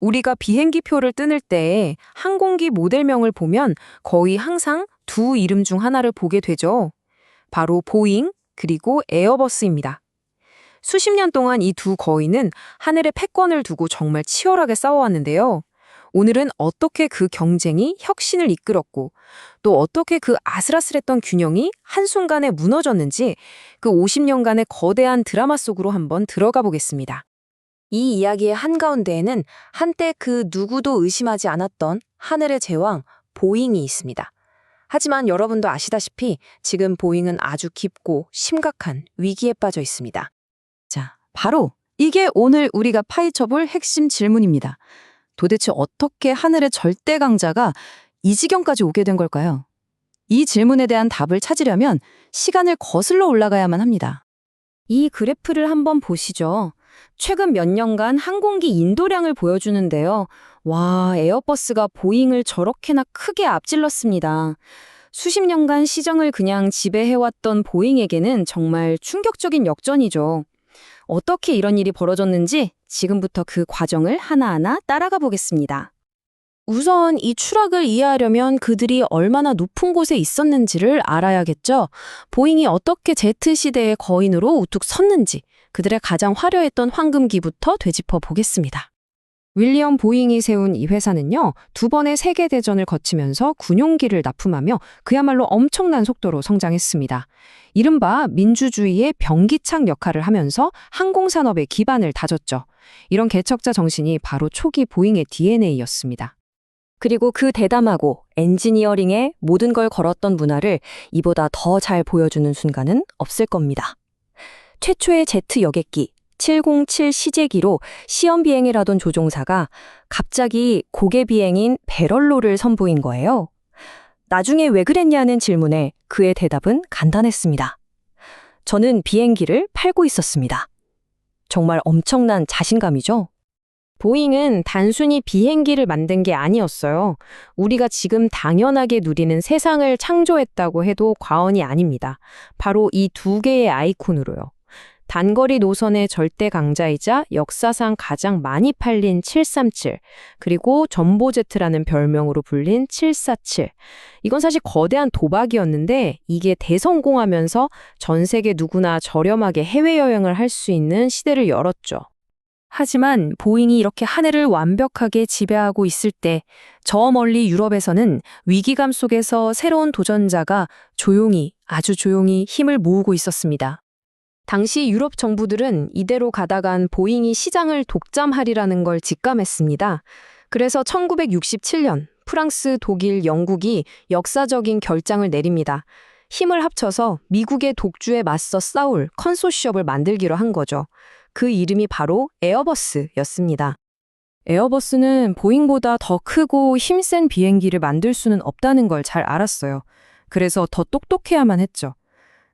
우리가 비행기 표를 뜯을 때 항공기 모델명을 보면 거의 항상 두 이름 중 하나를 보게 되죠. 바로 보잉 그리고 에어버스입니다. 수십 년 동안 이 두 거인은 하늘의 패권을 두고 정말 치열하게 싸워왔는데요. 오늘은 어떻게 그 경쟁이 혁신을 이끌었고 또 어떻게 그 아슬아슬했던 균형이 한순간에 무너졌는지 그 50년간의 거대한 드라마 속으로 한번 들어가 보겠습니다. 이 이야기의 한가운데에는 한때 그 누구도 의심하지 않았던 하늘의 제왕 보잉이 있습니다. 하지만 여러분도 아시다시피 지금 보잉은 아주 깊고 심각한 위기에 빠져 있습니다. 자, 바로 이게 오늘 우리가 파헤쳐볼 핵심 질문입니다. 도대체 어떻게 하늘의 절대 강자가 이 지경까지 오게 된 걸까요? 이 질문에 대한 답을 찾으려면 시간을 거슬러 올라가야만 합니다. 이 그래프를 한번 보시죠. 최근 몇 년간 항공기 인도량을 보여주는데요. 와, 에어버스가 보잉을 저렇게나 크게 앞질렀습니다. 수십 년간 시장을 그냥 지배해왔던 보잉에게는 정말 충격적인 역전이죠. 어떻게 이런 일이 벌어졌는지 지금부터 그 과정을 하나하나 따라가 보겠습니다. 우선 이 추락을 이해하려면 그들이 얼마나 높은 곳에 있었는지를 알아야겠죠. 보잉이 어떻게 Z시대의 거인으로 우뚝 섰는지 그들의 가장 화려했던 황금기부터 되짚어 보겠습니다. 윌리엄 보잉이 세운 이 회사는요, 두 번의 세계대전을 거치면서 군용기를 납품하며 그야말로 엄청난 속도로 성장했습니다. 이른바 민주주의의 병기창 역할을 하면서 항공산업의 기반을 다졌죠. 이런 개척자 정신이 바로 초기 보잉의 DNA였습니다. 그리고 그 대담하고 엔지니어링에 모든 걸 걸었던 문화를 이보다 더 잘 보여주는 순간은 없을 겁니다. 최초의 제트 여객기 707 시제기로 시험 비행을 하던 조종사가 갑자기 고개 비행인 배럴로를 선보인 거예요. 나중에 왜 그랬냐는 질문에 그의 대답은 간단했습니다. 저는 비행기를 팔고 있었습니다. 정말 엄청난 자신감이죠. 보잉은 단순히 비행기를 만든 게 아니었어요. 우리가 지금 당연하게 누리는 세상을 창조했다고 해도 과언이 아닙니다. 바로 이 두 개의 아이콘으로요. 단거리 노선의 절대 강자이자 역사상 가장 많이 팔린 737, 그리고 전보제트라는 별명으로 불린 747. 이건 사실 거대한 도박이었는데 이게 대성공하면서 전 세계 누구나 저렴하게 해외여행을 할 수 있는 시대를 열었죠. 하지만 보잉이 이렇게 하늘을 완벽하게 지배하고 있을 때 저 멀리 유럽에서는 위기감 속에서 새로운 도전자가 조용히, 아주 조용히 힘을 모으고 있었습니다. 당시 유럽 정부들은 이대로 가다간 보잉이 시장을 독점하리라는 걸 직감했습니다. 그래서 1967년 프랑스, 독일, 영국이 역사적인 결정을 내립니다. 힘을 합쳐서 미국의 독주에 맞서 싸울 컨소시엄을 만들기로 한 거죠. 그 이름이 바로 에어버스였습니다. 에어버스는 보잉보다 더 크고 힘센 비행기를 만들 수는 없다는 걸 잘 알았어요. 그래서 더 똑똑해야만 했죠.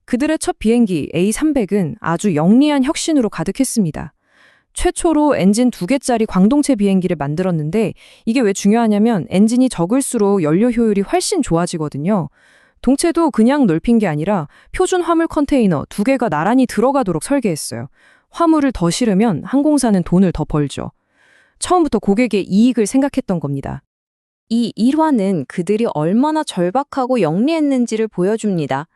그들의 첫 비행기 A300은 아주 영리한 혁신으로 가득했습니다. 최초로 엔진 2개짜리 광동체 비행기를 만들었는데 이게 왜 중요하냐면 엔진이 적을수록 연료 효율이 훨씬 좋아지거든요. 동체도 그냥 넓힌 게 아니라 표준 화물 컨테이너 2개가 나란히 들어가도록 설계했어요. 화물을 더 실으면 항공사는 돈을 더 벌죠. 처음부터 고객의 이익을 생각했던 겁니다. 이 일화는 그들이 얼마나 절박하고 영리했는지를 보여줍니다.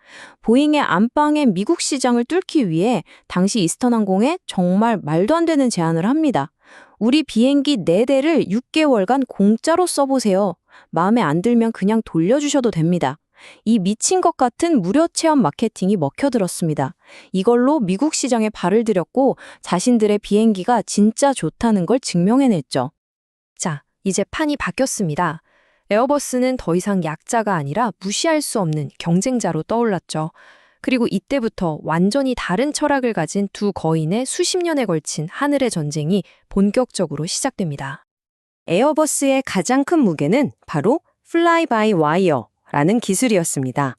보잉의 안방의 미국 시장을 뚫기 위해 당시 이스턴항공에 정말 말도 안 되는 제안을 합니다. 우리 비행기 4대를 6개월간 공짜로 써보세요. 마음에 안 들면 그냥 돌려주셔도 됩니다. 이 미친 것 같은 무료 체험 마케팅이 먹혀들었습니다. 이걸로 미국 시장에 발을 들였고 자신들의 비행기가 진짜 좋다는 걸 증명해냈죠. 자, 이제 판이 바뀌었습니다. 에어버스는 더 이상 약자가 아니라 무시할 수 없는 경쟁자로 떠올랐죠. 그리고 이때부터 완전히 다른 철학을 가진 두 거인의 수십 년에 걸친 하늘의 전쟁이 본격적으로 시작됩니다. 에어버스의 가장 큰 무게는 바로 Fly by Wire라는 기술이었습니다.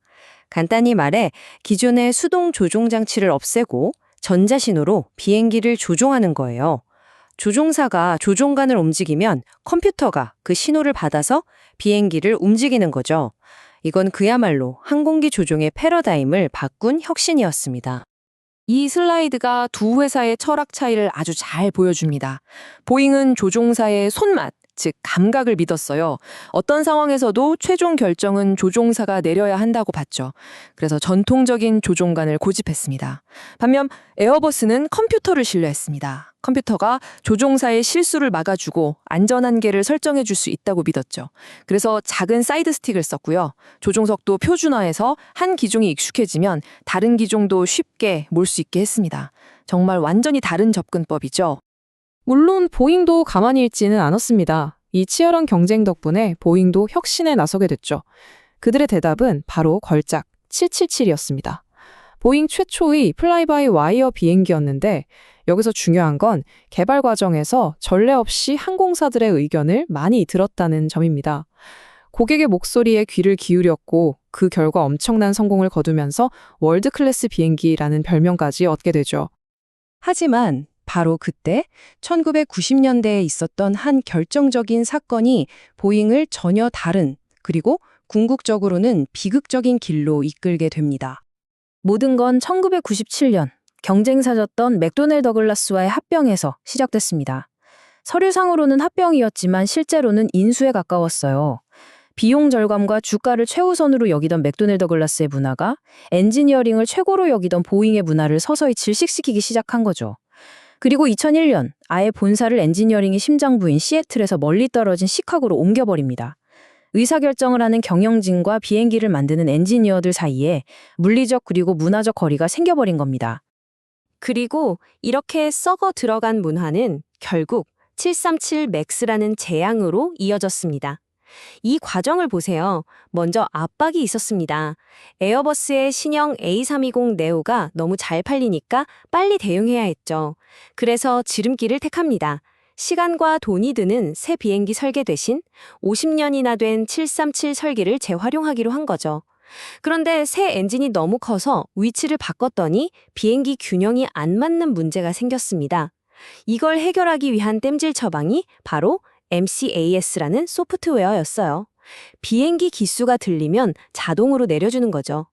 간단히 말해 기존의 수동 조종 장치를 없애고 전자신호로 비행기를 조종하는 거예요. 조종사가 조종관을 움직이면 컴퓨터가 그 신호를 받아서 비행기를 움직이는 거죠. 이건 그야말로 항공기 조종의 패러다임을 바꾼 혁신이었습니다. 이 슬라이드가 두 회사의 철학 차이를 아주 잘 보여줍니다. 보잉은 조종사의 손맛, 즉 감각을 믿었어요. 어떤 상황에서도 최종 결정은 조종사가 내려야 한다고 봤죠. 그래서 전통적인 조종관을 고집했습니다. 반면 에어버스는 컴퓨터를 신뢰했습니다. 컴퓨터가 조종사의 실수를 막아주고 안전한계를 설정해 줄 수 있다고 믿었죠. 그래서 작은 사이드 스틱을 썼고요. 조종석도 표준화해서 한 기종이 익숙해지면 다른 기종도 쉽게 몰 수 있게 했습니다. 정말 완전히 다른 접근법이죠. 물론 보잉도 가만히 있지는 않았습니다. 이 치열한 경쟁 덕분에 보잉도 혁신에 나서게 됐죠. 그들의 대답은 바로 걸작 777이었습니다. 보잉 최초의 플라이바이 와이어 비행기였는데 여기서 중요한 건 개발 과정에서 전례 없이 항공사들의 의견을 많이 들었다는 점입니다. 고객의 목소리에 귀를 기울였고 그 결과 엄청난 성공을 거두면서 월드 클래스 비행기라는 별명까지 얻게 되죠. 하지만 바로 그때 1990년대에 있었던 한 결정적인 사건이 보잉을 전혀 다른, 그리고 궁극적으로는 비극적인 길로 이끌게 됩니다. 모든 건 1997년 경쟁사였던 맥도넬 더글라스와의 합병에서 시작됐습니다. 서류상으로는 합병이었지만 실제로는 인수에 가까웠어요. 비용 절감과 주가를 최우선으로 여기던 맥도넬 더글라스의 문화가 엔지니어링을 최고로 여기던 보잉의 문화를 서서히 질식시키기 시작한 거죠. 그리고 2001년 아예 본사를 엔지니어링의 심장부인 시애틀에서 멀리 떨어진 시카고로 옮겨버립니다. 의사결정을 하는 경영진과 비행기를 만드는 엔지니어들 사이에 물리적 그리고 문화적 거리가 생겨버린 겁니다. 그리고 이렇게 썩어 들어간 문화는 결국 737 맥스라는 재앙으로 이어졌습니다. 이 과정을 보세요. 먼저 압박이 있었습니다. 에어버스의 신형 A320 네오가 너무 잘 팔리니까 빨리 대응해야 했죠. 그래서 지름길을 택합니다. 시간과 돈이 드는 새 비행기 설계 대신 50년이나 된 737 설계를 재활용하기로 한 거죠. 그런데 새 엔진이 너무 커서 위치를 바꿨더니 비행기 균형이 안 맞는 문제가 생겼습니다. 이걸 해결하기 위한 땜질 처방이 바로 MCAS라는 소프트웨어였어요. 비행기 기수가 들리면 자동으로 내려주는 거죠.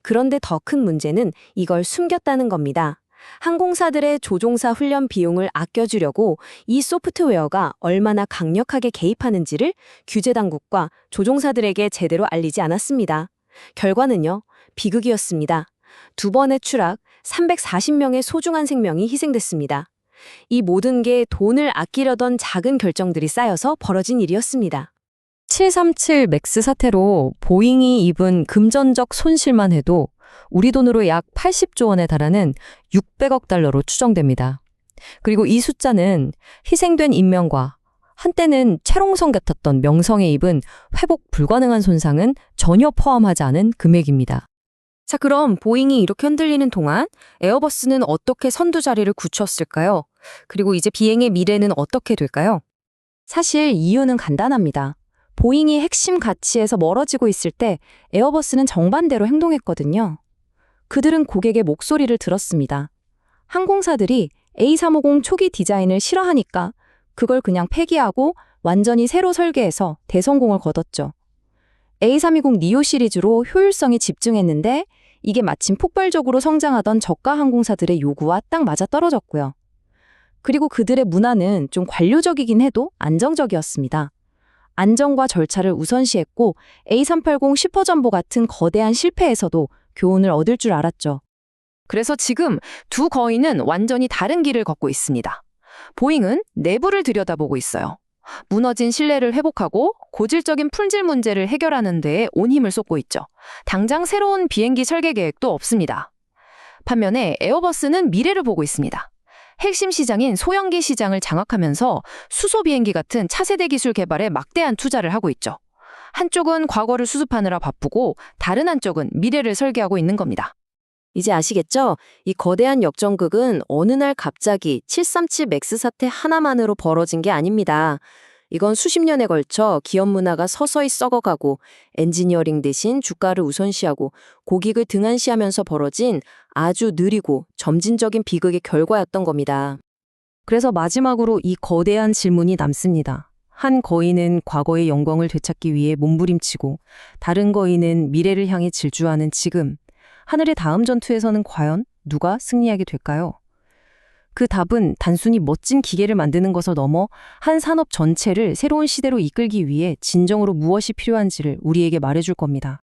그런데 더 큰 문제는 이걸 숨겼다는 겁니다. 항공사들의 조종사 훈련 비용을 아껴주려고 이 소프트웨어가 얼마나 강력하게 개입하는지를 규제당국과 조종사들에게 제대로 알리지 않았습니다. 결과는요, 비극이었습니다. 두 번의 추락, 340명의 소중한 생명이 희생됐습니다. 이 모든 게 돈을 아끼려던 작은 결정들이 쌓여서 벌어진 일이었습니다. 737 맥스 사태로 보잉이 입은 금전적 손실만 해도 우리 돈으로 약 80조 원에 달하는 600억 달러로 추정됩니다. 그리고 이 숫자는 희생된 인명과 한때는 채롱성 같았던 명성에 입은 회복 불가능한 손상은 전혀 포함하지 않은 금액입니다. 자, 그럼 보잉이 이렇게 흔들리는 동안 에어버스는 어떻게 선두 자리를 굳혔을까요? 그리고 이제 비행의 미래는 어떻게 될까요? 사실 이유는 간단합니다. 보잉이 핵심 가치에서 멀어지고 있을 때 에어버스는 정반대로 행동했거든요. 그들은 고객의 목소리를 들었습니다. 항공사들이 A350 초기 디자인을 싫어하니까 그걸 그냥 폐기하고 완전히 새로 설계해서 대성공을 거뒀죠. A320 니오 시리즈로 효율성에 집중했는데 이게 마침 폭발적으로 성장하던 저가 항공사들의 요구와 딱 맞아떨어졌고요. 그리고 그들의 문화는 좀 관료적이긴 해도 안정적이었습니다. 안정과 절차를 우선시했고 A380 슈퍼전보 같은 거대한 실패에서도 교훈을 얻을 줄 알았죠. 그래서 지금 두 거인은 완전히 다른 길을 걷고 있습니다. 보잉은 내부를 들여다보고 있어요. 무너진 신뢰를 회복하고 고질적인 품질 문제를 해결하는 데에 온 힘을 쏟고 있죠. 당장 새로운 비행기 설계 계획도 없습니다. 반면에 에어버스는 미래를 보고 있습니다. 핵심 시장인 소형기 시장을 장악하면서 수소 비행기 같은 차세대 기술 개발에 막대한 투자를 하고 있죠. 한쪽은 과거를 수습하느라 바쁘고 다른 한쪽은 미래를 설계하고 있는 겁니다. 이제 아시겠죠? 이 거대한 역전극은 어느 날 갑자기 737 맥스 사태 하나만으로 벌어진 게 아닙니다. 이건 수십 년에 걸쳐 기업 문화가 서서히 썩어가고 엔지니어링 대신 주가를 우선시하고 고객을 등한시하면서 벌어진 아주 느리고 점진적인 비극의 결과였던 겁니다. 그래서 마지막으로 이 거대한 질문이 남습니다. 한 거인은 과거의 영광을 되찾기 위해 몸부림치고 다른 거인은 미래를 향해 질주하는 지금. 하늘의 다음 전투에서는 과연 누가 승리하게 될까요? 그 답은 단순히 멋진 기계를 만드는 것을 넘어 한 산업 전체를 새로운 시대로 이끌기 위해 진정으로 무엇이 필요한지를 우리에게 말해줄 겁니다.